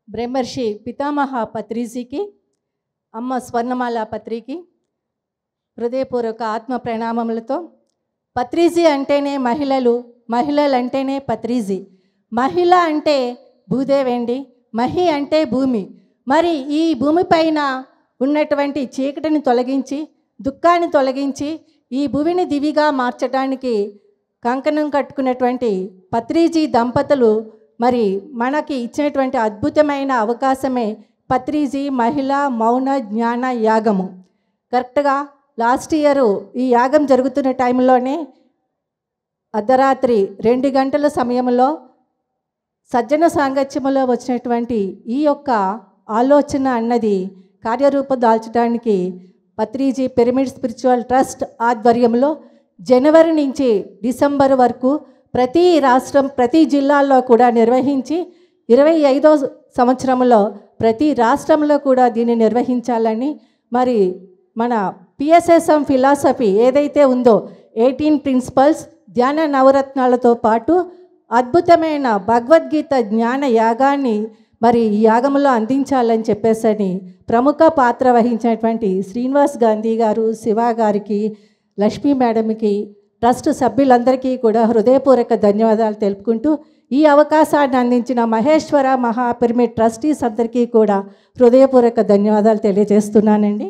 బ్రహ్మర్షి పితామహ పత్రిజీకి, అమ్మ స్వర్ణమాల పత్రికి హృదయపూర్వక ఆత్మ ప్రణామములతో. పత్రిజీ అంటేనే మహిళలు, మహిళలు అంటేనే పత్రిజీ. మహిళ అంటే భూదేవండి, మహి అంటే భూమి. మరి ఈ భూమిపైన ఉన్నటువంటి చీకటిని తొలగించి, దుఃఖాన్ని తొలగించి, ఈ భూమిని దివిగా మార్చడానికి కంకణం కట్టుకున్నటువంటి పత్రిజీ దంపతులు మరి మనకి ఇచ్చినటువంటి అద్భుతమైన అవకాశమే పత్రిజీ మహిళా మౌన జ్ఞాన యాగము. కరెక్ట్గా లాస్ట్ ఇయరు ఈ యాగం జరుగుతున్న టైంలోనే అర్ధరాత్రి 2 గంటల సమయంలో సజ్జన సాంగత్యములో వచ్చినటువంటి ఈ యొక్క ఆలోచన అన్నది కార్యరూపం దాల్చడానికి పత్రిజీ పిరమిడ్ స్పిరిచువల్ ట్రస్ట్ ఆధ్వర్యంలో జనవరి నుంచి డిసెంబర్ వరకు ప్రతి రాష్ట్రం, ప్రతి జిల్లాల్లో కూడా నిర్వహించి 25వ సంవత్సరంలో ప్రతి రాష్ట్రంలో కూడా దీన్ని నిర్వహించాలని మరి మన పిఎస్ఎస్ఎం ఫిలాసఫీ ఏదైతే ఉందో 18 ప్రిన్సిపల్స్ ధ్యాన నవరత్నాలతో పాటు అద్భుతమైన భగవద్గీత జ్ఞాన యాగాన్ని మరి ఈ యాగంలో అందించాలని చెప్పేసని ప్రముఖ పాత్ర వహించినటువంటి శ్రీనివాస్ గాంధీ గారు, శివ గారికి, లక్ష్మీ మేడంకి, ట్రస్ట్ సభ్యులందరికీ కూడా హృదయపూర్వక ధన్యవాదాలు తెలుపుకుంటూ ఈ అవకాశాన్ని అందించిన మహేశ్వర మహా పిరమిడ్ ట్రస్టీస్ అందరికీ కూడా హృదయపూర్వక ధన్యవాదాలు తెలియజేస్తున్నానండి.